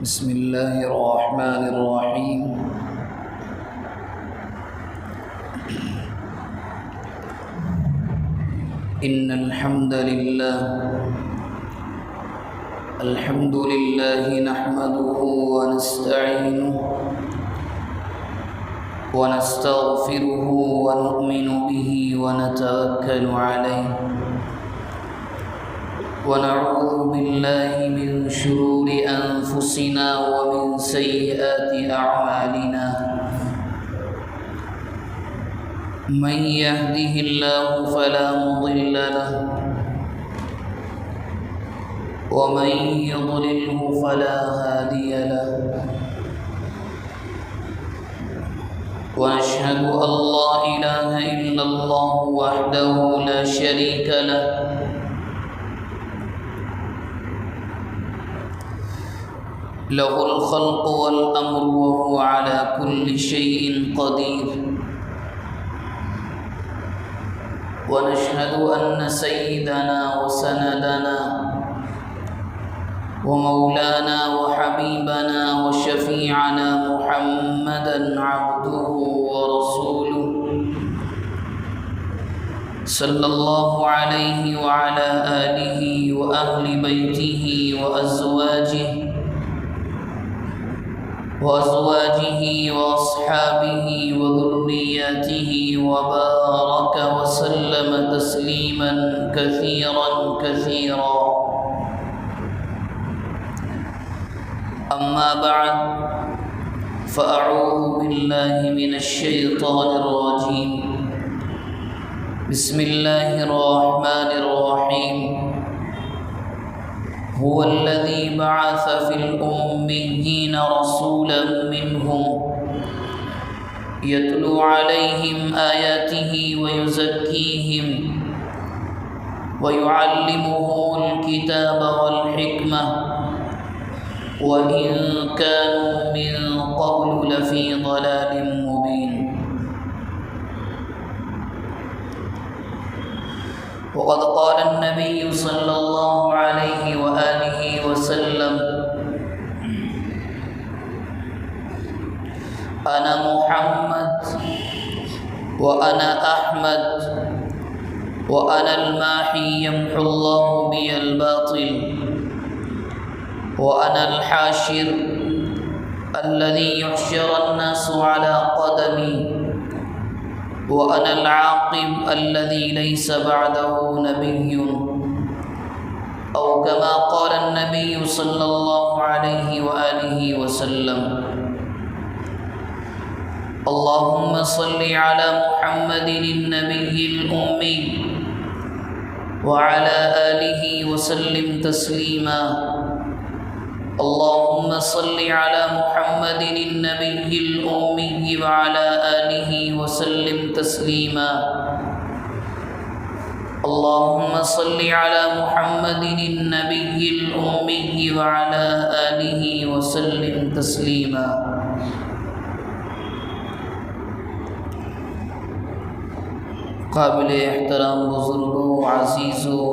بسم الله الرحمن الرحيم إن الحمد لله نحمده ونستعينه ونستغفره ونؤمن به ونتوكل عليه ونعوذ بالله من شرور أنفسنا ومن سيئات أعمالنا من يهده الله فلا مضل له ومن يضلله فلا هادي له وأشهد أن لا إله إلا الله وحده لا شريك له له الخلق والأمر وهو على كل شيء قدير ونشهد أن سيدنا وسندنا ومولانا وحبيبنا وشفيعنا محمدا عبده ورسوله صلى الله عليه وعلى آله وأهل بيته وأزواجه وأصحابه وذرياته وبارك وسلم تسليما كثيرا أما بعد فأعوذ بالله من الشيطان الرجيم بسم الله الرحمن الرحيم هو الذي بعث في الأميين رسولا منهم يتلو عليهم آياته ويزكيهم ويعلمهم الكتاب والحكمة وإن كانوا من قبل لفي ضلال مبين وقد قال النبي صلى الله عليه وآله وسلم أنا محمد وأنا أحمد وأنا الماحي يمحو الله بي الباطل وأنا الحاشر الذي يحشر الناس على قدمي وأنا العاقب الذي ليس بعده نبي أو كما قال النبي صلى الله عليه وآله وسلم اللهم صل على محمد النبي الأمي وعلى آله وسلم تسليما اللهم صل على محمد النبي الأمي وعلى آله وسلم تسليما اللهم صل على محمد النبي الأمي وعلى آله وسلم تسليما قابل احترام بزرگوں عزیزوں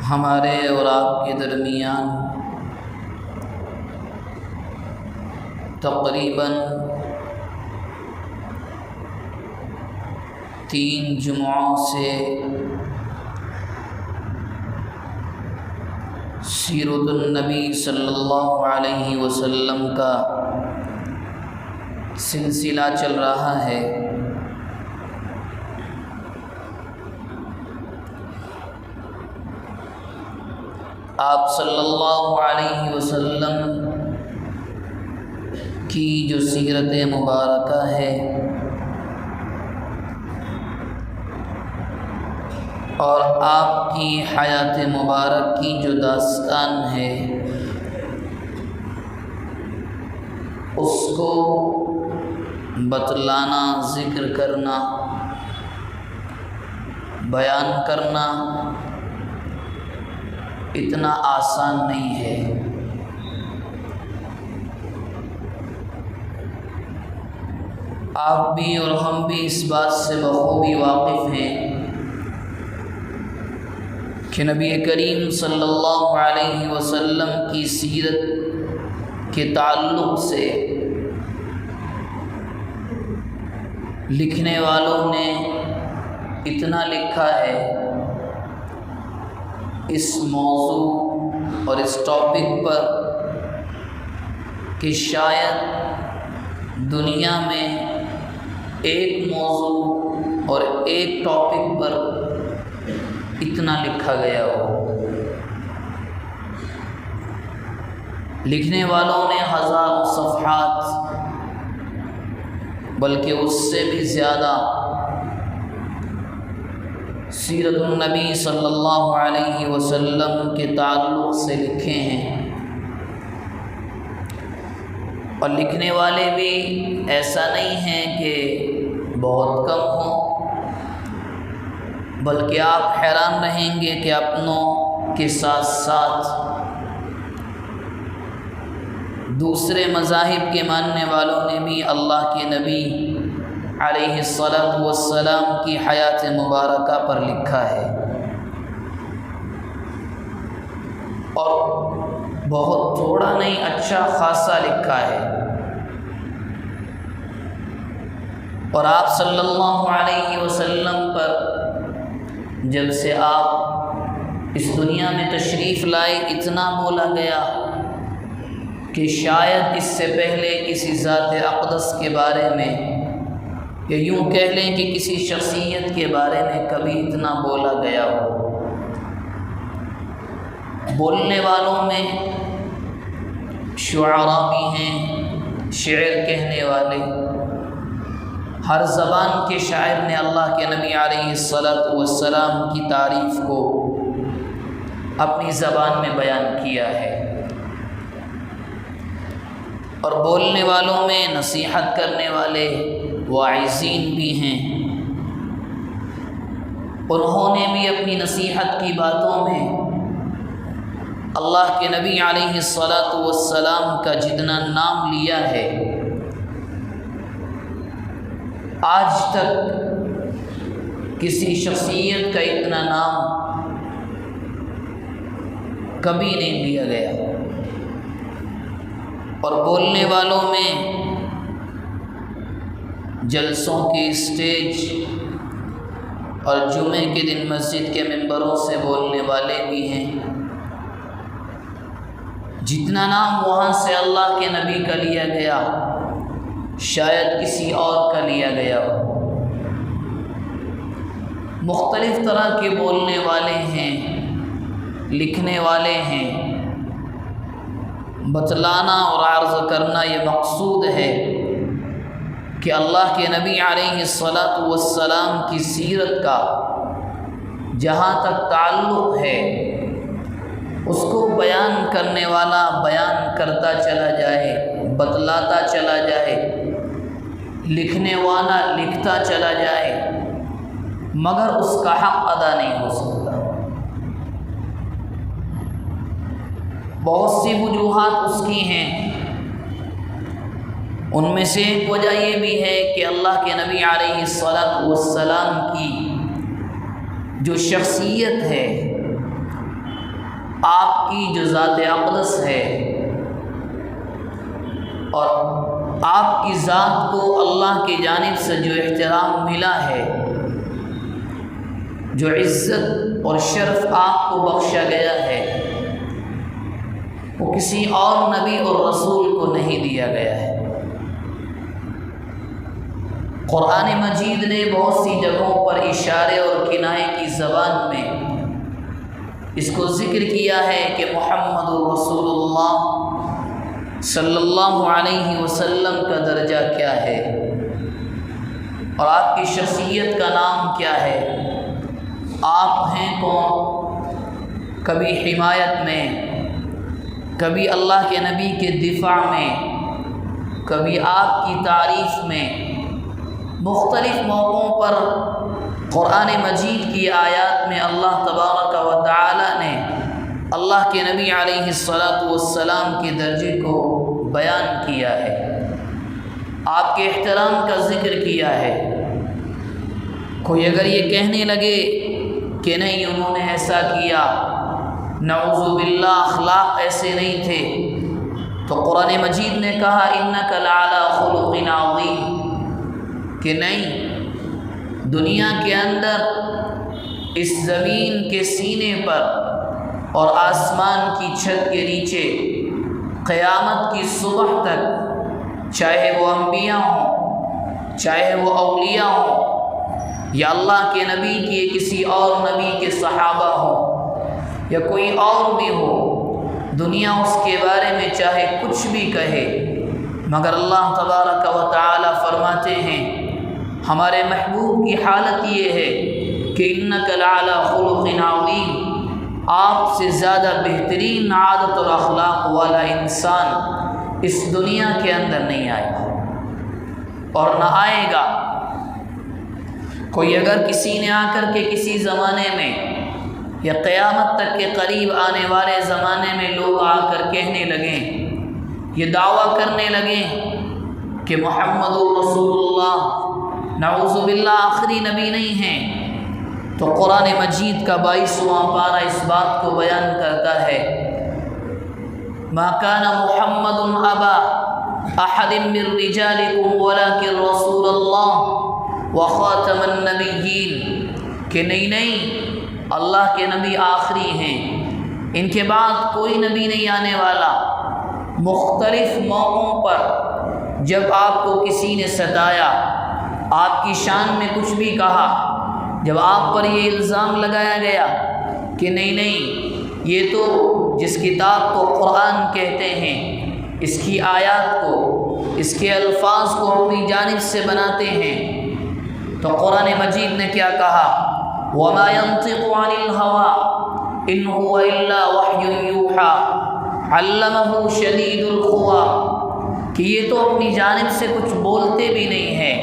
ہمارے اور آپ کے درمیان تقریباً 3 جمعوں سے سیرت النبی صلی اللہ علیہ وسلم کا سلسلہ چل رہا ہے آپ صلی اللہ علیہ وسلم کی جو سیرت مبارکہ ہے اور آپ کی حیات مبارک کی جو داستان ہے اس کو بتلانا، ذکر کرنا، بیان کرنا اتنا آسان نہیں ہے۔ آپ بھی اور ہم بھی اس بات سے بخوبی واقف ہیں کہ نبی کریم صلی اللہ علیہ وسلم کی سیرت کے تعلق سے لکھنے والوں نے اتنا لکھا ہے اس موضوع اور اس ٹاپک پر کہ شاید دنیا میں ایک موضوع اور ایک ٹاپک پر اتنا لکھا گیا ہو۔ لکھنے والوں نے ہزاروں صفحات بلکہ اس سے بھی زیادہ سیرت النبی صلی اللہ علیہ وسلم کے تعلق سے لکھے ہیں، اور لکھنے والے بھی ایسا نہیں ہیں کہ بہت کم ہوں، بلکہ آپ حیران رہیں گے کہ اپنوں کے ساتھ ساتھ دوسرے مذاہب کے ماننے والوں نے بھی اللہ کے نبی علیہ الصلاۃ والسلام کی حیات مبارکہ پر لکھا ہے، اور بہت تھوڑا نہیں، اچھا خاصا لکھا ہے۔ اور آپ صلی اللہ علیہ وسلم پر جب سے آپ اس دنیا میں تشریف لائے اتنا بولا گیا کہ شاید اس سے پہلے کسی ذات اقدس کے بارے میں، یا یوں کہہ لیں کہ کسی شخصیت کے بارے میں کبھی اتنا بولا گیا ہو۔ بولنے والوں میں شعراء بھی ہیں، شعر کہنے والے، ہر زبان کے شاعر نے اللہ کے نبی علیہ الصلاۃ والسلام کی تعریف کو اپنی زبان میں بیان کیا ہے، اور بولنے والوں میں نصیحت کرنے والے واعظین بھی ہیں، انہوں نے بھی اپنی نصیحت کی باتوں میں اللہ کے نبی علیہ الصلاۃ والسلام کا جتنا نام لیا ہے، آج تک کسی شخصیت کا اتنا نام کبھی نہیں لیا گیا۔ اور بولنے والوں میں جلسوں کے اسٹیج اور جمعے کے دن مسجد کے ممبروں سے بولنے والے بھی ہیں، جتنا نام وہاں سے اللہ کے نبی کا لیا گیا شاید کسی اور کا لیا گیا ہو۔ مختلف طرح کے بولنے والے ہیں، لکھنے والے ہیں۔ بتلانا اور عرض کرنا یہ مقصود ہے کہ اللہ کے نبی علیہ الصلاۃ والسلام کی سیرت کا جہاں تک تعلق ہے اس کو بیان کرنے والا بیان کرتا چلا جائے، بتلاتا چلا جائے، لکھنے والا لکھتا چلا جائے، مگر اس کا حق ادا نہیں ہو سکتا۔ بہت سی وجوہات اس کی ہیں، ان میں سے ایک وجہ یہ بھی ہے کہ اللہ کے نبی علیہ الصلاۃ والسلام کی جو شخصیت ہے، آپ کی جو ذات اقدس ہے، اور آپ کی ذات کو اللہ کی جانب سے جو احترام ملا ہے، جو عزت اور شرف آپ کو بخشا گیا ہے، وہ کسی اور نبی اور رسول کو نہیں دیا گیا ہے۔ قرآن مجید نے بہت سی جگہوں پر اشارے اور کنایے کی زبان میں اس کو ذکر کیا ہے کہ محمد رسول اللہ صلی اللہ علیہ وسلم کا درجہ کیا ہے، اور آپ کی شخصیت کا نام کیا ہے، آپ ہیں کون۔ کبھی حمایت میں، کبھی اللہ کے نبی کے دفاع میں، کبھی آپ کی تعریف میں، مختلف موقعوں پر قرآن مجید کی آیات میں اللہ تبارک و تعالی نے اللہ کے نبی علیہ الصلاۃ والسلام کے درجے کو بیان کیا ہے، آپ کے احترام کا ذکر کیا ہے۔ کوئی اگر یہ کہنے لگے کہ نہیں انہوں نے ایسا کیا، نعوذ باللہ اخلاق ایسے نہیں تھے، تو قرآن مجید نے کہا انک لعلی خلق عظیم، کہ نہیں، دنیا کے اندر اس زمین کے سینے پر اور آسمان کی چھت کے نیچے قیامت کی صبح تک، چاہے وہ انبیاء ہوں، چاہے وہ اولیاء ہوں، یا اللہ کے نبی کے کسی اور نبی کے صحابہ ہوں، یا کوئی اور بھی ہو، دنیا اس کے بارے میں چاہے کچھ بھی کہے، مگر اللہ تبارک و تعالی فرماتے ہیں ہمارے محبوب کی حالت یہ ہے کہ انک لعلی خلق عظیم، آپ سے زیادہ بہترین عادت اور اخلاق والا انسان اس دنیا کے اندر نہیں آیا اور نہ آئے گا۔ کوئی اگر کسی نے آ کر کے کسی زمانے میں یا قیامت تک کے قریب آنے والے زمانے میں لوگ آ کر کہنے لگیں، یہ دعویٰ کرنے لگیں کہ محمد رسول اللہ نعوذ باللہ آخری نبی نہیں ہیں، تو قرآن مجید کا 22واں پارہ اس بات کو بیان کرتا ہے، ما کان محمد ابا احد من رجالکم ولکن رسول اللہ وخاتم النبیین، کہ نہیں اللہ کے نبی آخری ہیں، ان کے بعد کوئی نبی نہیں آنے والا۔ مختلف موقعوں پر جب آپ کو کسی نے ستایا، آپ کی شان میں کچھ بھی کہا، جب آپ پر یہ الزام لگایا گیا کہ نہیں یہ تو جس کتاب کو قرآن کہتے ہیں، اس کی آیات کو، اس کے الفاظ کو اپنی جانب سے بناتے ہیں، تو قرآن مجید نے کیا کہا، وَمَا يَنطِقُ عَنِ الْهَوَىٰ إِنْ هُوَ إِلَّا وَحْيٌ يُوحَىٰ عَلَّمَهُ شَدِيدُ الْقُوَىٰ، کہ یہ تو اپنی جانب سے کچھ بولتے بھی نہیں ہیں،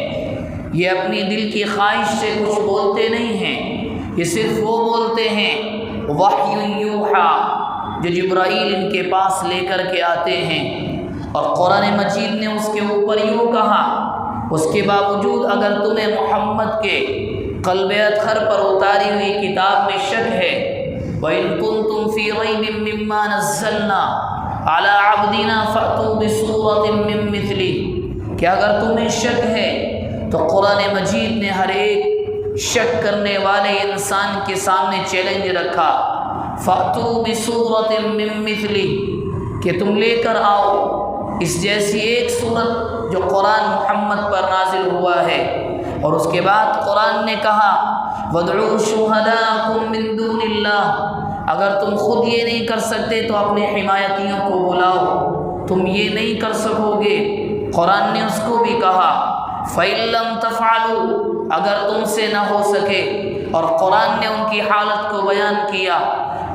یہ اپنی دل کی خواہش سے کچھ بولتے نہیں ہیں، یہ صرف وہ بولتے ہیں وحی یوحیٰ، جو جبرائیل ان کے پاس لے کر کے آتے ہیں۔ اور قرآن مجید نے اس کے اوپر یوں کہا، اس کے باوجود اگر تمہیں محمد کے قلب اطہر پر اتاری ہوئی کتاب میں شک ہے، وَإِن كُنتُمْ فِي رَيْبٍ مِّمَّا نَزَّلْنَا عَلَىٰ عَبْدِنَا فَأْتُوا بِسُورَةٍ مِّن مِّثْلِهِ، کہ اگر تمہیں شک ہے تو قرآن مجید نے ہر ایک شک کرنے والے انسان کے سامنے چیلنج رکھا، فَأْتُوا بِسُورَةٍ مِّن مِّثْلِهِ، کہ تم لے کر آؤ اس جیسی ایک صورت جو قرآن محمد پر نازل ہوا ہے۔ اور اس کے بعد قرآن نے کہا وَادْعُوا شُهَدَاءَكُم مِّن دُونِ اللَّهِ، اگر تم خود یہ نہیں کر سکتے تو اپنے حمایتیوں کو بلاؤ، تم یہ نہیں کر سکو گے۔ قرآن نے اس کو بھی کہا فَإِن لَّمْ تَفْعَلُوا، اگر تم سے نہ ہو سکے، اور قرآن نے ان کی حالت کو بیان کیا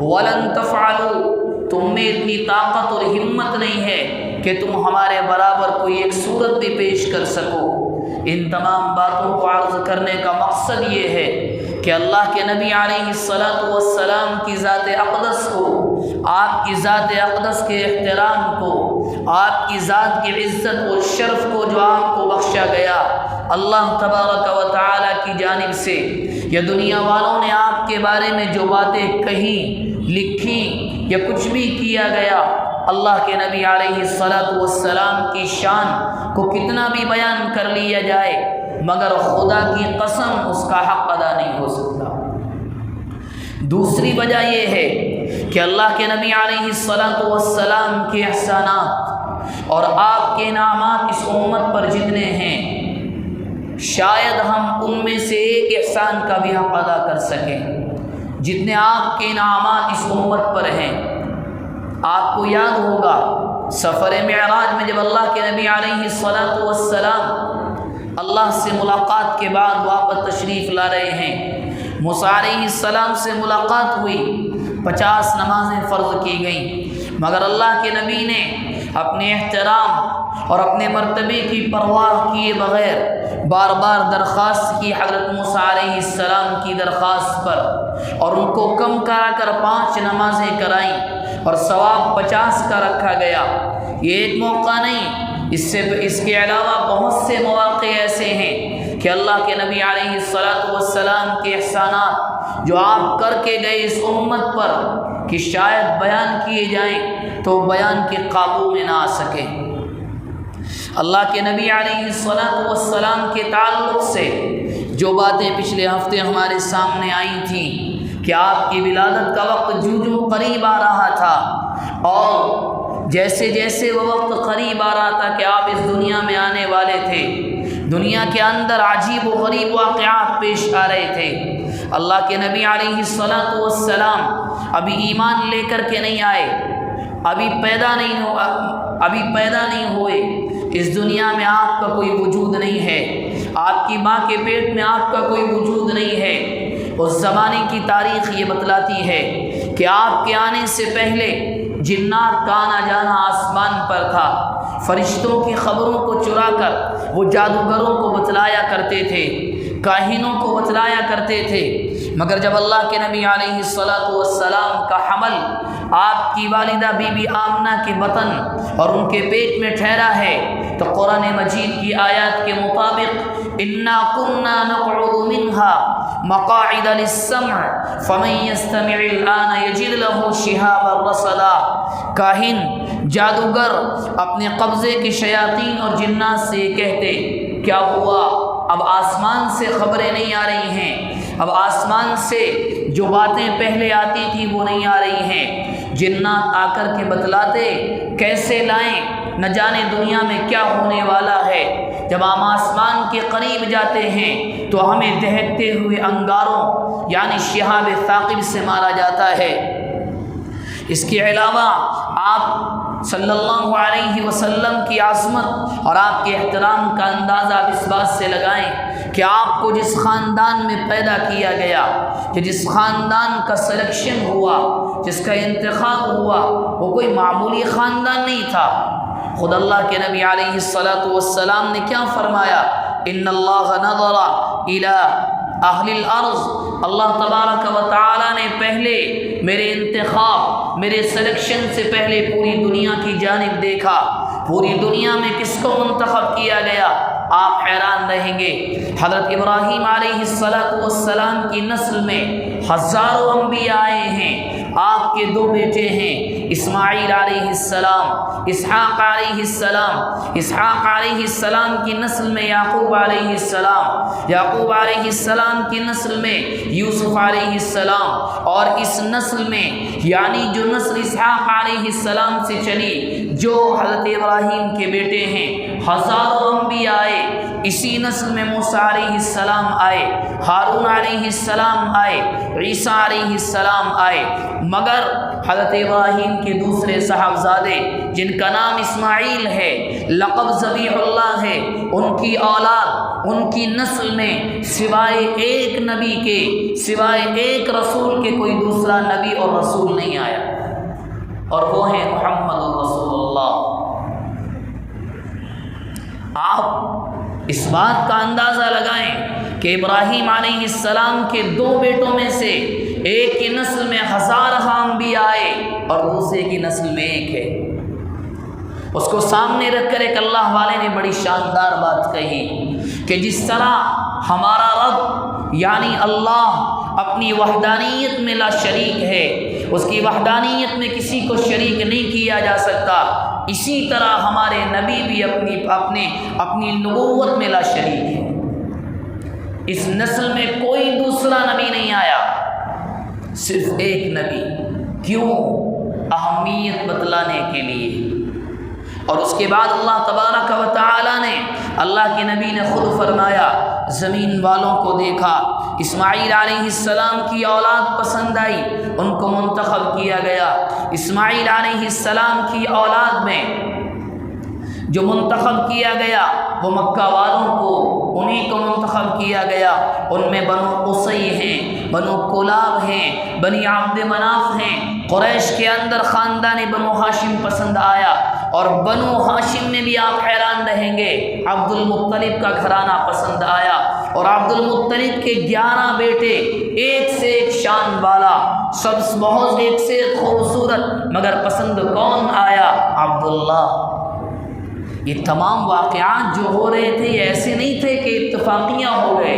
وَلَن تَفْعَلُوا، تم میں اتنی طاقت اور ہمت نہیں ہے کہ تم ہمارے برابر کوئی ایک صورت بھی پیش کر سکو۔ ان تمام باتوں کو عرض کرنے کا مقصد یہ ہے کہ اللہ کے نبی علیہ السلام کی ذات اقدس کو، آپ کی ذات اقدس کے احترام کو، آپ کی ذات کی عزت و شرف کو جو آپ کو بخشا گیا اللہ تبارک و تعالی کی جانب سے، یا دنیا والوں نے آپ کے بارے میں جو باتیں کہیں، لکھی یا کچھ بھی کیا گیا، اللہ کے نبی علیہ السلام کی شان کو کتنا بھی بیان کر لیا جائے مگر خدا کی قسم اس کا حق ادا نہیں ہو سکتا۔ دوسری وجہ یہ ہے کہ اللہ کے نبی علیہ السلام کے احسانات اور آپ کے انعامات اس امت پر جتنے ہیں، شاید ہم ان میں سے ایک احسان کا بھی حق ادا کر سکیں جتنے آپ کے انعامات اس امت پر ہیں۔ آپ کو یاد ہوگا سفر معراج میں جب اللہ کے نبی علیہ السلام اللہ سے ملاقات کے بعد واپس تشریف لا رہے ہیں، موسیٰ علیہ السلام سے ملاقات ہوئی، 50 نمازیں فرض کی گئیں، مگر اللہ کے نبی نے اپنے احترام اور اپنے مرتبے کی پرواہ کیے بغیر بار بار درخواست کی حضرت موسیٰ علیہ السلام کی درخواست پر، اور ان کو کم کرا کر 5 نمازیں کرائیں اور ثواب 50 کا رکھا گیا۔ یہ ایک موقع نہیں، اس کے علاوہ بہت سے مواقع ایسے ہیں کہ اللہ کے نبی علیہ السلام کے احسانات جو آپ کر کے گئے اس امت پر کہ شاید بیان کیے جائیں تو بیان کے قابو میں نہ آ سکے۔ اللہ کے نبی علیہ السلام کے تعلق سے جو باتیں پچھلے ہفتے ہمارے سامنے آئی تھیں کہ آپ کی ولادت کا وقت جو قریب آ رہا تھا، اور جیسے جیسے وہ وقت قریب آ رہا تھا کہ آپ اس دنیا میں آنے والے تھے، دنیا کے اندر عجیب و غریب واقعات پیش آ رہے تھے۔ اللہ کے نبی علیہ السلام ابھی ایمان لے کر کے نہیں آئے، ابھی پیدا نہیں ہوئے، اس دنیا میں آپ کا کوئی وجود نہیں ہے، آپ کی ماں کے پیٹ میں آپ کا کوئی وجود نہیں ہے۔ اس زمانے کی تاریخ یہ بتلاتی ہے کہ آپ کے آنے سے پہلے جنات کا آنا جانا آسمان پر تھا، فرشتوں کی خبروں کو چرا کر وہ جادوگروں کو بتلایا کرتے تھے، کاہنوں کو بتلایا کرتے تھے، مگر جب اللہ کے نبی علیہ السلام کا حمل آپ کی والدہ بی بی آمنہ کے بطن اور ان کے پیٹ میں ٹھہرا ہے تو قرآن مجید کی آیات کے مطابق اِنَّا كُنَّا نَقْعُدُ مِنْهَا مَقَاعِدَ لِلسَّمْعِ فَمَن يَسْتَمِعِ الْآنَ يَجِدْ لَهُ شِهَابًا رَّصَدًا۔ کاہن جادوگر اپنے قبضے کے شیاطین اور جنات سے کہتے کیا ہوا، اب آسمان سے خبریں نہیں آ رہی ہیں، اب آسمان سے جو باتیں پہلے آتی تھیں وہ نہیں آ رہی ہیں۔ جنات آ کر کے بتلاتے کیسے لائیں، نہ جانے دنیا میں کیا ہونے والا ہے۔ جب ہم آسمان کے قریب جاتے ہیں تو ہمیں دہکتے ہوئے انگاروں یعنی شہاب ثاقب سے مارا جاتا ہے۔ اس کے علاوہ آپ صلی اللہ علیہ وسلم کی عظمت اور آپ کے احترام کا اندازہ آپ اس بات سے لگائیں کہ آپ کو جس خاندان میں پیدا کیا گیا، کہ جس خاندان کا سلیکشن ہوا، جس کا انتخاب ہوا، وہ کوئی معمولی خاندان نہیں تھا۔ خود اللہ کے نبی علیہ السلام نے کیا فرمایا، ان اللہ نظر الی اہل الارض، اللہ تبارک و تعالی نے پہلے میرے انتخاب، میرے سلیکشن سے پہلے پوری دنیا کی جانب دیکھا۔ پوری دنیا میں کس کو منتخب کیا گیا، آپ حیران رہیں گے۔ حضرت ابراہیم علیہ السلام کی نسل میں ہزاروں انبیاء آئے ہیں، آپ کے دو بیٹے ہیں، اسماعیل علیہ السلام، اسحاق علیہ السلام۔ اسحاق علیہ السلام کی نسل میں یعقوب علیہ السلام، یعقوب علیہ السلام کی نسل میں یوسف علیہ السلام، اور اس نسل میں یعنی جو نسل اسحاق علیہ السلام سے چلی، جو حضرت ابراہیم کے بیٹے ہیں، ہزاروں انبیاء آئے۔ اسی نسل میں موسیٰ علیہ السلام آئے، ہارون علیہ السلام آئے، عیسیٰ علیہ السلام آئے، مگر حضرت ابراہیم کے دوسرے صاحبزادے جن کا نام اسماعیل ہے، لقب ذبیح اللہ ہے، ان کی اولاد، ان کی نسل میں سوائے ایک نبی کے، سوائے ایک رسول کے کوئی دوسرا نبی اور رسول نہیں آیا، اور وہ ہیں محمد رسول اللہ۔ آپ اس بات کا اندازہ لگائیں کہ ابراہیم علیہ السلام کے دو بیٹوں میں سے ایک کی نسل میں ہزارہ انبیاء آئے اور دوسرے کی نسل میں ایک ہے۔ اس کو سامنے رکھ کر ایک اللہ والے نے بڑی شاندار بات کہی کہ جس طرح ہمارا رب یعنی اللہ اپنی وحدانیت میں لا شریک ہے، اس کی وحدانیت میں کسی کو شریک نہیں کیا جا سکتا، اسی طرح ہمارے نبی بھی اپنی نبوت میں لا شریک ہے۔ اس نسل میں کوئی دوسرا نبی نہیں آیا، صرف ایک نبی۔ کیوں؟ اہمیت بتلانے کے لیے۔ اور اس کے بعد اللہ تبارک و تعالی نے، اللہ کے نبی نے خود فرمایا، زمین والوں کو دیکھا، اسماعیل علیہ السلام کی اولاد پسند آئی، ان کو منتخب کیا گیا۔ اسماعیل علیہ السلام کی اولاد میں جو منتخب کیا گیا وہ مکہ والوں کو، انہیں کو منتخب کیا گیا۔ ان میں بنو قصی ہیں، بنو کلاب ہیں، بنی عبد مناف ہیں۔ قریش کے اندر خاندان بنو ہاشم پسند آیا، اور بنو ہاشم میں بھی آپ حیران رہیں گے، عبد المطلب کا گھرانہ پسند آیا، اور عبد المطلب کے 11 بیٹے، ایک سے ایک شان والا، سب بہت ایک سے ایک خوبصورت، مگر پسند کون آیا؟ عبداللہ۔ یہ تمام واقعات جو ہو رہے تھے یہ ایسے نہیں تھے کہ اتفاقیاں ہو گئے،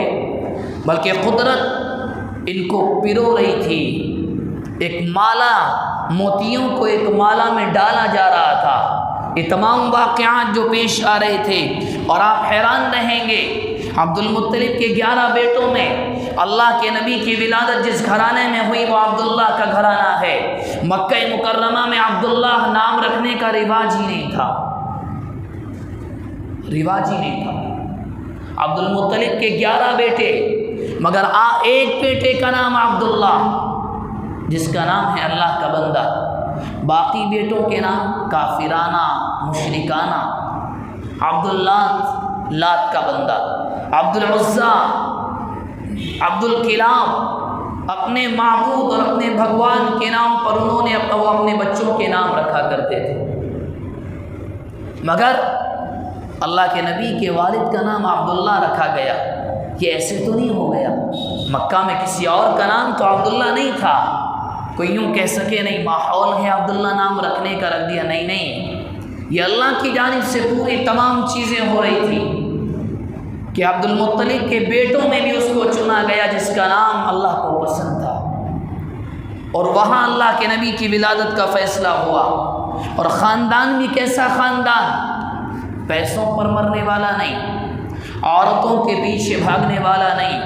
بلکہ قدرت ان کو پرو رہی تھی۔ ایک مالا، موتیوں کو ایک مالا میں ڈالا جا رہا تھا۔ یہ تمام واقعات جو پیش آ رہے تھے، اور آپ حیران رہیں گے عبد المطلب کے 11 بیٹوں میں اللہ کے نبی کی ولادت جس گھرانے میں ہوئی وہ عبداللہ کا گھرانہ ہے۔ مکہ مکرمہ میں عبداللہ نام رکھنے کا رواج ہی نہیں تھا، رواج ہی نہیں تھا۔ عبد المطلب کے 11 بیٹے، مگر ایک بیٹے کا نام عبداللہ، جس کا نام ہے اللہ کا بندہ۔ باقی بیٹوں کے نام کافرانہ، مشرکانہ۔ عبداللہ لات کا بندہ، عبدالعزیٰ، عبدالکلام، اپنے معبود اور اپنے بھگوان کے نام پر انہوں نے اپنے بچوں کے نام رکھا کرتے تھے۔ مگر اللہ کے نبی کے والد کا نام عبداللہ رکھا گیا۔ یہ ایسے تو نہیں ہو گیا، مکہ میں کسی اور کا نام تو عبداللہ نہیں تھا، کوئی یوں کہہ سکے نہیں ماحول ہے عبداللہ نام رکھنے کا، رکھ دیا۔ نہیں، یہ اللہ کی جانب سے پوری تمام چیزیں ہو رہی تھی کہ عبد المطلب کے بیٹوں میں بھی اس کو چنا گیا جس کا نام اللہ کو پسند تھا، اور وہاں اللہ کے نبی کی ولادت کا فیصلہ ہوا۔ اور خاندان بھی کیسا خاندان، پیسوں پر مرنے والا نہیں، عورتوں کے پیچھے بھاگنے والا نہیں،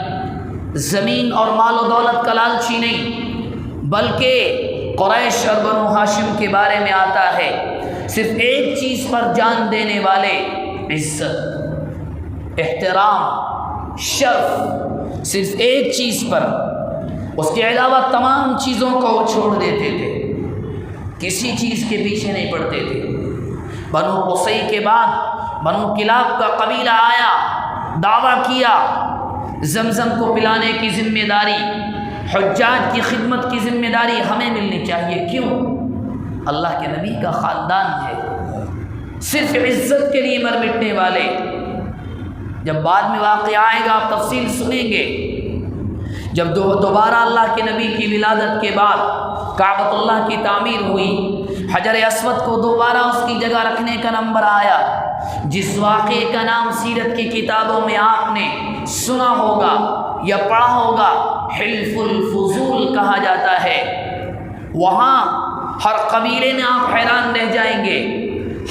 زمین اور مال و دولت کا لالچی نہیں، بلکہ قریش اور بنو ہاشم کے بارے میں آتا ہے صرف ایک چیز پر جان دینے والے، عزت، احترام، شرف، صرف ایک چیز پر، اس کے علاوہ تمام چیزوں کو وہ چھوڑ دیتے تھے، کسی چیز کے پیچھے نہیں پڑتے تھے۔ بنو قصی کے بعد بنو کلاب کا قبیلہ آیا، دعویٰ کیا زمزم کو پلانے کی ذمہ داری، حجاج کی خدمت کی ذمہ داری ہمیں ملنی چاہیے۔ کیوں؟ اللہ کے نبی کا خاندان ہے، صرف عزت کے لیے مر مٹنے والے۔ جب بعد میں واقعہ آئے گا آپ تفصیل سنیں گے، جب دوبارہ اللہ کے نبی کی ولادت کے بعد کعبۃ اللہ کی تعمیر ہوئی، حجر اسود کو دوبارہ اس کی جگہ رکھنے کا نمبر آیا، جس واقعے کا نام سیرت کی کتابوں میں آپ نے سنا ہوگا یا پڑھا ہوگا، حلف الفضول کہا جاتا ہے۔ وہاں ہر قبیلے نے، آپ حیران رہ جائیں گے،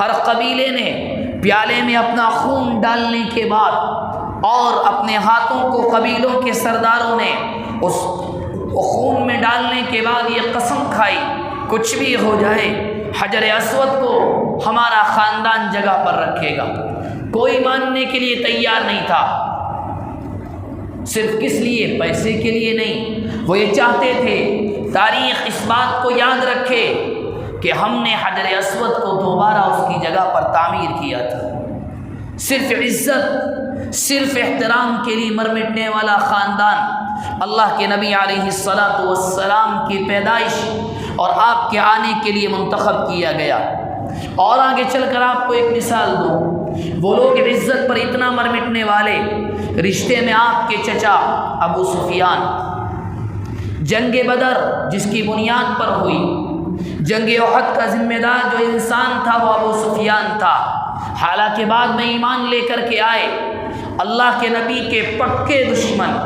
ہر قبیلے نے پیالے میں اپنا خون ڈالنے کے بعد اور اپنے ہاتھوں کو قبیلوں کے سرداروں نے اس خون میں ڈالنے کے بعد یہ قسم کھائی کچھ بھی ہو جائے حجر اسود کو ہمارا خاندان جگہ پر رکھے گا۔ کوئی ماننے کے لیے تیار نہیں تھا، صرف کس لیے؟ پیسے کے لیے نہیں، وہ یہ چاہتے تھے تاریخ اس بات کو یاد رکھے کہ ہم نے حجر اسود کو دوبارہ اس کی جگہ پر تعمیر کیا تھا۔ صرف عزت، صرف احترام کے لیے مر مٹنے والا خاندان، اللہ کے نبی علیہ الصلاۃ والسلام کی پیدائش اور آپ کے آنے کے لیے منتخب کیا گیا۔ اور آگے چل کر آپ کو ایک مثال دوں، وہ لوگ عزت پر اتنا مر مٹنے والے، رشتے میں آپ کے چچا ابو سفیان، جنگ بدر جس کی بنیاد پر ہوئی، جنگ احد کا ذمہ دار جو انسان تھا وہ ابو سفیان تھا۔ حالانکہ بعد میں ایمان لے کر کے آئے، اللہ کے نبی کے پکے دشمن،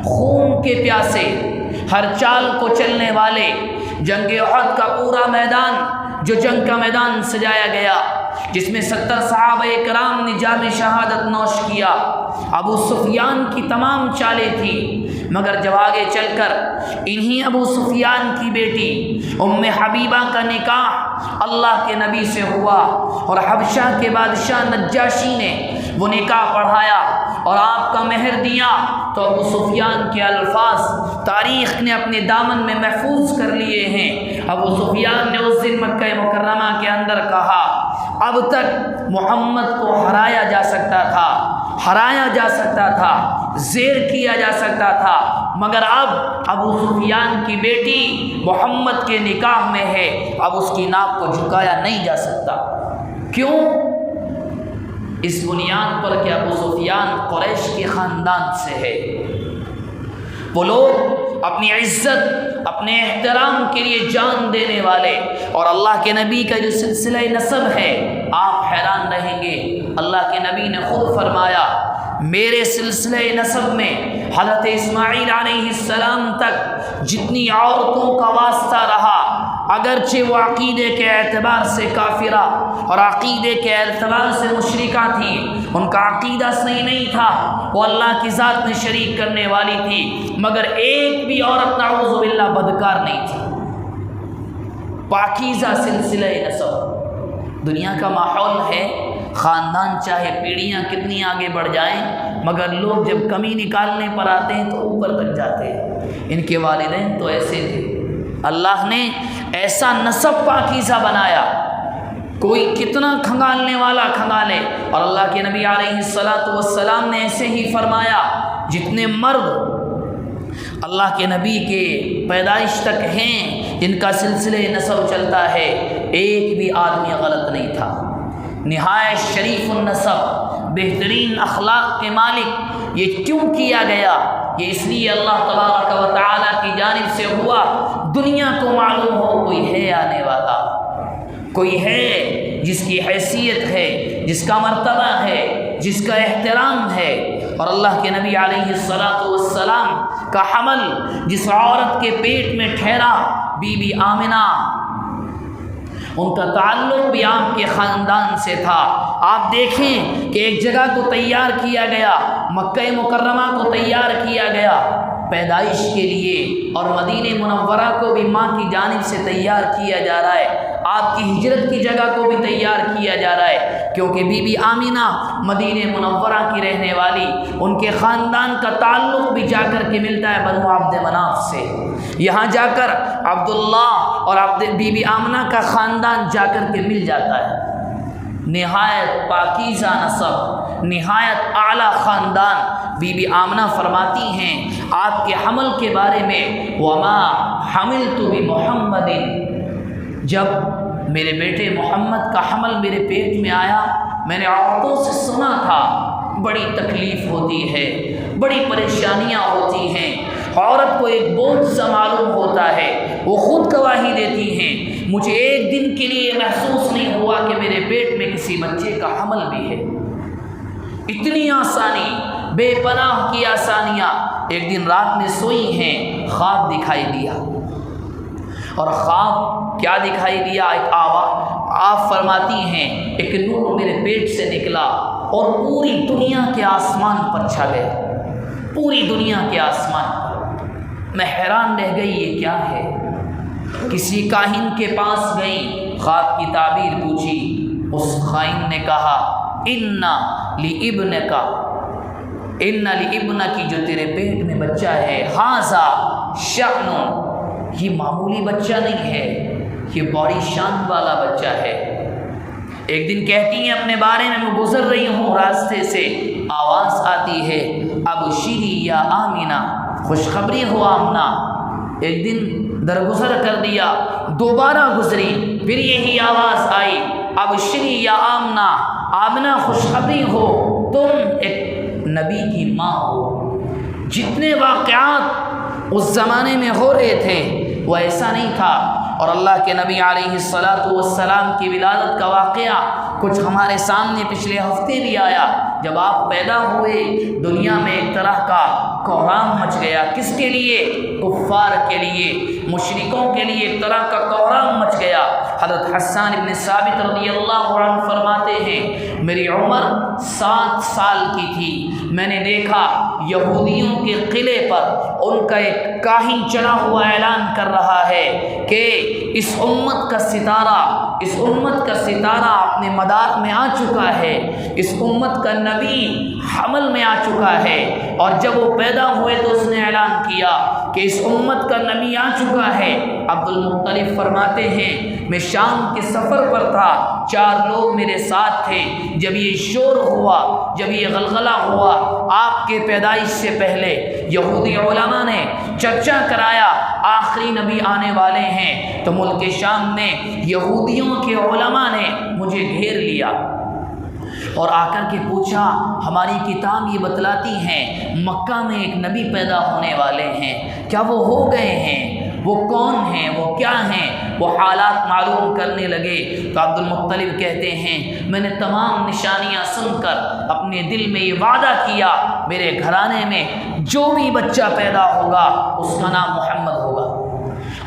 خون کے پیاسے، ہر چال کو چلنے والے، جنگ احد کا پورا میدان جو جنگ کا میدان سجایا گیا جس میں 70 صحابہ کرام نے جام شہادت نوش کیا، ابو سفیان کی تمام چالیں تھیں۔ مگر جب آگے چل کر انہی ابو سفیان کی بیٹی ام حبیبہ کا نکاح اللہ کے نبی سے ہوا اور حبشہ کے بادشاہ نجاشی نے وہ نکاح پڑھایا اور آپ کا مہر دیا، تو ابو سفیان کے الفاظ تاریخ نے اپنے دامن میں محفوظ کر لیے ہیں۔ ابو سفیان نے اس دن مکہ مکرمہ کے اندر کہا، اب تک محمد کو ہرایا جا سکتا تھا، ہرایا جا سکتا تھا، زیر کیا جا سکتا تھا، مگر اب ابو سفیان کی بیٹی محمد کے نکاح میں ہے، اب اس کی ناک کو جھکایا نہیں جا سکتا۔ کیوں؟ اس بنیاد پر کہ ابو سفیان قریش کے خاندان سے ہے۔ وہ لوگ اپنی عزت، اپنے احترام کے لیے جان دینے والے، اور اللہ کے نبی کا جو سلسلہ نسب ہے، آپ حیران رہیں گے اللہ کے نبی نے خود فرمایا میرے سلسلے نسب میں حضرت اسماعیل علیہ السلام تک جتنی عورتوں کا واسطہ رہا، اگرچہ وہ عقیدے کے اعتبار سے کافرہ اور عقیدے کے اعتبار سے مشرکہ تھی، ان کا عقیدہ صحیح نہیں تھا، وہ اللہ کی ذات میں شریک کرنے والی تھی، مگر ایک بھی عورت نعوذ باللہ بدکار نہیں تھی۔ پاکیزہ سلسلہ نسب۔ دنیا کا ماحول ہے، خاندان چاہے پیڑھیاں کتنی آگے بڑھ جائیں، مگر لوگ جب کمی نکالنے پر آتے ہیں تو اوپر تک جاتے ہیں۔ ان کے والدین تو ایسے تھے، اللہ نے ایسا نسب پاکیزہ بنایا، کوئی کتنا کھنگالنے والا کھنگالے، اور اللہ کے نبی علیہ السلام نے ایسے ہی فرمایا جتنے مرد اللہ کے نبی کے پیدائش تک ہیں جن کا سلسلے نسب چلتا ہے، ایک بھی آدمی غلط نہیں تھا۔ نہایت شریف النسب، بہترین اخلاق کے مالک۔ یہ کیوں کیا گیا؟ یہ اس لیے اللہ تبارک و تعالیٰ کی جانب سے ہوا، دنیا کو معلوم ہو کوئی ہے آنے والا، کوئی ہے جس کی حیثیت ہے، جس کا مرتبہ ہے، جس کا احترام ہے۔ اور اللہ کے نبی علیہ السلام کا حمل جس عورت کے پیٹ میں ٹھہرا، بی بی آمنہ، ان کا تعلق بھی آپ کے خاندان سے تھا۔ آپ دیکھیں کہ ایک جگہ کو تیار کیا گیا، مکہ مکرمہ کو تیار کیا گیا پیدائش کے لیے، اور مدینہ منورہ کو بھی ماں کی جانب سے تیار کیا جا رہا ہے، آپ کی ہجرت کی جگہ کو بھی تیار کیا جا رہا ہے، کیونکہ بی بی آمینہ مدینہ منورہ کی رہنے والی، ان کے خاندان کا تعلق بھی جا کر کے ملتا ہے بنو عبد مناف سے۔ یہاں جا کر عبداللہ اور بی بی آمنہ کا خاندان جا کر کے مل جاتا ہے۔ نہایت پاکیزہ نسب، نہایت اعلیٰ خاندان۔ بی بی آمنہ فرماتی ہیں آپ کے حمل کے بارے میں، وما حملت بمحمد، جب میرے بیٹے محمد کا حمل میرے پیٹ میں آیا، میں نے عورتوں سے سنا تھا بڑی تکلیف ہوتی ہے، بڑی پریشانیاں ہوتی ہیں، عورت کو ایک بوجھ سا معلوم ہوتا ہے، وہ خود گواہی دیتی ہیں، مجھے ایک دن کے لیے محسوس نہیں ہوا کہ میرے پیٹ میں کسی بچے کا حمل بھی ہے۔ اتنی آسانی، بے پناہ کی آسانیاں۔ ایک دن رات میں سوئی ہیں، خواب دکھائی دیا، اور خواب کیا دکھائی دیا؟ ایک آواز، آپ فرماتی ہیں ایک نور میرے پیٹ سے نکلا اور پوری دنیا کے آسمان پر چھا گیا، پوری دنیا کے آسمان پر۔ میں حیران رہ گئی، یہ کیا ہے؟ کسی کاہن کے پاس گئی، خواب کی تعبیر پوچھی، اس خائن نے کہا ان لابن کی جو تیرے پیٹ میں بچہ ہے، ھذا شأن، یہ معمولی بچہ نہیں ہے، یہ بڑی شان والا بچہ ہے۔ ایک دن کہتی ہیں اپنے بارے میں گزر رہی ہوں راستے سے، آواز آتی ہے ابشری یا آمینہ، خوشخبری ہو آمنہ۔ ایک دن درگزر کر دیا، دوبارہ گزری، پھر یہی آواز آئی ابشری یا آمنہ، آمنہ خوشخبری ہو، تم ایک نبی کی ماں ہو۔ جتنے واقعات اس زمانے میں ہو رہے تھے وہ ایسا نہیں تھا، اور اللہ کے نبی علیہ السلام کی ولادت کا واقعہ کچھ ہمارے سامنے پچھلے ہفتے بھی آیا۔ جب آپ پیدا ہوئے دنیا میں ایک طرح کا کوہرام مچ گیا، کس کے لیے؟ کفار کے لیے، مشرکوں کے لیے ایک طرح کا کوہرام مچ گیا۔ حضرت حسان ابن ثابت رضی اللہ عنہ فرماتے ہیں میری عمر 7 سال کی تھی، میں نے دیکھا یہودیوں کے قلعے پر ان کا ایک کاہن چڑھا ہوا اعلان کر رہا ہے کہ اس امت کا ستارہ اپنے مدار میں آ چکا ہے، اس امت کا نبی حمل میں آ چکا ہے۔ اور جب وہ پیدا ہوئے تو اس نے اعلان کیا کہ اس امت کا نبی آ چکا ہے۔ عبد المطلب فرماتے ہیں میں شام کے سفر پر تھا، 4 لوگ میرے ساتھ تھے، جب یہ شور ہوا، جب یہ غلغلہ ہوا، آپ کے پیدائش سے پہلے یہودی علماء نے چرچا کرایا آخری نبی آنے والے ہیں، تو ملک شام میں یہودیوں کے علماء نے مجھے گھیر لیا اور آ کر کے پوچھا ہماری کتاب یہ بتلاتی ہیں مکہ میں ایک نبی پیدا ہونے والے ہیں، کیا وہ ہو گئے ہیں؟ وہ کون ہیں، وہ کیا ہیں، وہ حالات معلوم کرنے لگے تو عبد المطلب کہتے ہیں میں نے تمام نشانیاں سن کر اپنے دل میں یہ وعدہ کیا میرے گھرانے میں جو بھی بچہ پیدا ہوگا اس کا نام محمد ہوگا۔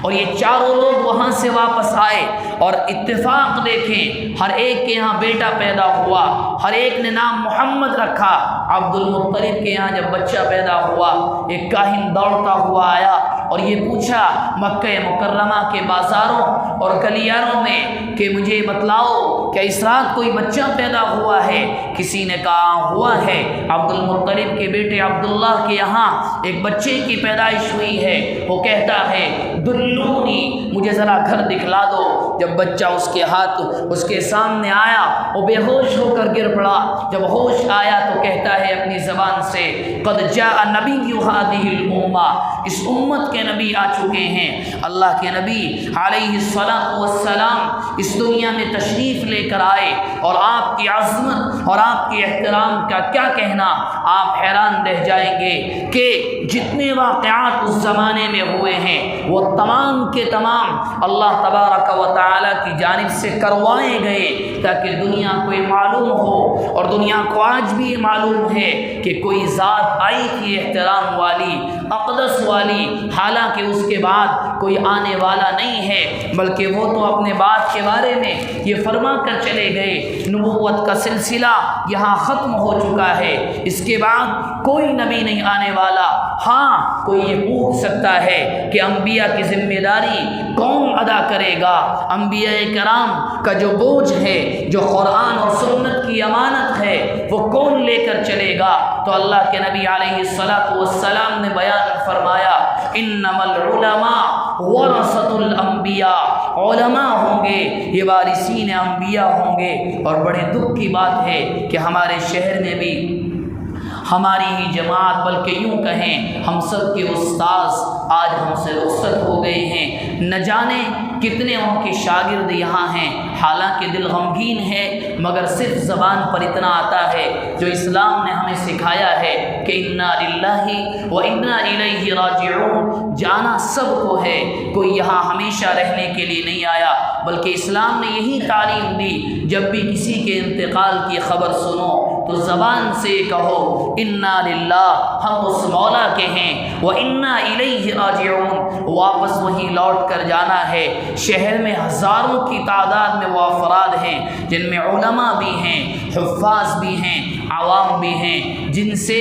اور یہ چاروں لوگ وہاں سے واپس آئے اور اتفاق دیکھیں ہر ایک کے یہاں بیٹا پیدا ہوا، ہر ایک نے نام محمد رکھا۔ عبد المطلب کے یہاں جب بچہ پیدا ہوا ایک کاہن دوڑتا ہوا آیا اور یہ پوچھا مکہ مکرمہ کے بازاروں اور گلیاروں میں کہ مجھے بتلاؤ کیا اس رات کوئی بچہ پیدا ہوا ہے؟ کسی نے کہا ہوا ہے، عبد المطلب کے بیٹے عبداللہ کے یہاں ایک بچے کی پیدائش ہوئی ہے۔ وہ کہتا ہے دلونی، مجھے ذرا گھر دکھلا دو۔ جب بچہ اس کے ہاتھ اس کے سامنے آیا وہ بے ہوش ہو کر گر پڑا۔ جب ہوش آیا تو کہتا ہے اپنی زبان سے قد جاء نبی هذه الامہ، اس امت کے نبی آ چکے ہیں۔ اللہ کے نبی علیہ الصلاۃ والسلام اس دنیا میں تشریف لے کر آئے اور آپ کی عظمت اور آپ کے احترام کا کیا کہنا، آپ حیران رہ جائیں گے کہ جتنے واقعات اس زمانے میں ہوئے ہیں وہ تمام کے تمام اللہ تبارک و تعالی کی جانب سے کروائے گئے تاکہ دنیا کو یہ معلوم ہو، اور دنیا کو آج بھی یہ معلوم ہے کہ کوئی ذات آئی تھی احترام والی، اقدس والی، حالانکہ اس کے بعد کوئی آنے والا نہیں ہے، بلکہ وہ تو اپنے بات کے بارے میں یہ فرما کر چلے گئے نبوت کا سلسلہ یہاں ختم ہو چکا ہے، اس کے بعد کوئی نبی نہیں آنے والا۔ ہاں کوئی یہ پوچھ سکتا ہے کہ انبیاء کی ذمہ داری کون ادا کرے گا؟ انبیاء کرام کا جو بوجھ ہے، جو قرآن اور سنت کی امانت ہے، وہ کون لے کر چلے گا؟ تو اللہ کے نبی علیہ الصلاۃ والسلام نے بیان فرمایا انما العلماء ورثۃ الانبیاء، علماء ہوں گے یہ وارثین انبیاء ہوں گے۔ اور بڑے دکھ کی بات ہے کہ ہمارے شہر میں بھی ہماری ہی جماعت، بلکہ یوں کہیں ہم سب کے استاذ آج ہم سے رخصت ہو گئے ہیں، نہ جانے کتنے ان کے شاگرد یہاں ہیں۔ حالانکہ دل غمگین ہے مگر صرف زبان پر اتنا آتا ہے جو اسلام نے ہمیں سکھایا ہے کہ انا للہ و انا الیہ راجعون، جانا سب کو ہے، کوئی یہاں ہمیشہ رہنے کے لیے نہیں آیا، بلکہ اسلام نے یہی تعلیم دی جب بھی کسی کے انتقال کی خبر سنو تو زبان سے کہو انا للہ، ہم اس مولا کے ہیں، و انا الیہ راجعون، واپس وہیں لوٹ کر جانا ہے۔ شہر میں ہزاروں کی تعداد میں وہ افراد ہیں جن میں علماء بھی ہیں، حفاظ بھی ہیں، عوام بھی ہیں، جن سے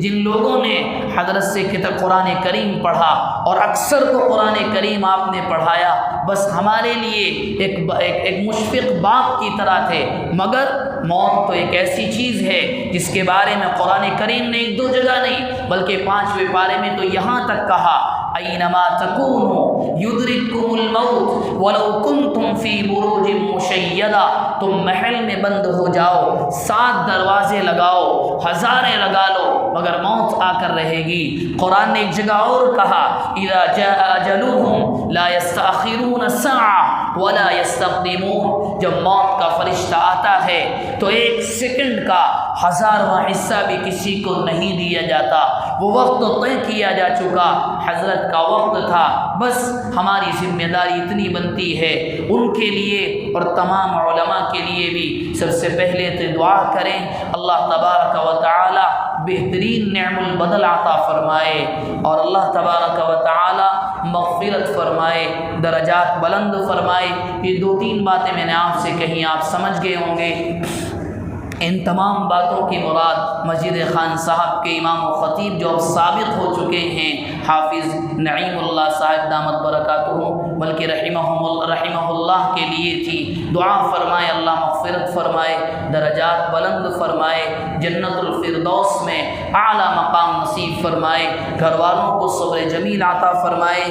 جن لوگوں نے حضرت سے کتاب قرآن کریم پڑھا اور اکثر کو قرآن کریم آپ نے پڑھایا، بس ہمارے لیے ایک مشفق باپ کی طرح تھے۔ مگر موت تو ایک ایسی چیز ہے جس کے بارے میں قرآن کریم نے ایک دو جگہ نہیں بلکہ 5ویں پارے میں تو یہاں تک کہا اینما تکونوا یدرککم الموت ولو کنتم فی بروج مشیدہ، تم محل میں بند ہو جاؤ، 7 دروازے لگاؤ، ہزاریں لگا لو، مگر موت آ کر رہے گی۔ قرآن نے ایک جگہ اور کہا اذا جاء اجلهم لا يستأخرون ساعة ولا يستقدمون، جب موت کا فرشتہ آتا ہے تو 1 سیکنڈ کا 1000واں حصہ بھی کسی کو نہیں دیا جاتا، وہ وقت تو طے کیا جا چکا، حضرت کا وقت تھا۔ بس ہماری ذمہ داری اتنی بنتی ہے ان کے لیے اور تمام علماء کے لیے بھی سب سے پہلے تو دعا کریں اللہ تبارک و تعالی بہترین نعم البدل عطا فرمائے، اور اللہ تبارک و تعالی مغفرت فرمائے، درجات بلند فرمائے۔ یہ 2-3 باتیں میں نے آپ سے کہیں، آپ سمجھ گئے ہوں گے۔ ان تمام باتوں کی مراد مسجد خان صاحب کے امام و خطیب جو اب سابق ہو چکے ہیں حافظ نعیم اللہ صاحب دامت برکاتہ، بلکہ رحمہ اللہ کے لیے تھی۔ دعا فرمائے اللہ مغفرت فرمائے، درجات بلند فرمائے، جنت الفردوس میں اعلیٰ مقام نصیب فرمائے، گھر والوں کو صبر جمیل عطا فرمائے۔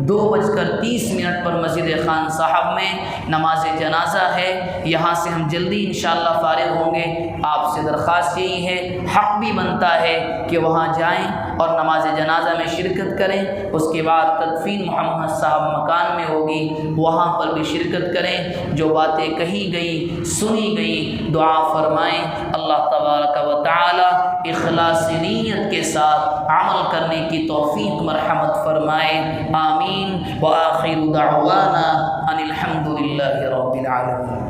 2:30 پر مسجد خان صاحب میں نماز جنازہ ہے، یہاں سے ہم جلدی انشاءاللہ فارغ ہوں گے۔ آپ سے درخواست یہی ہے، حق بھی بنتا ہے کہ وہاں جائیں، اور نماز جنازہ میں شرکت کریں۔ اس کے بعد تدفین محمد صاحب مکان میں ہوگی، وہاں پر بھی شرکت کریں۔ جو باتیں کہی گئی سنی گئی دعا فرمائیں، اللہ تبارک و تعالی اخلاص نیت کے ساتھ عمل کرنے کی توفیق مرحمت فرمائے، آمین۔ وآخر دعوانا ان الحمد للہ رب العالمین۔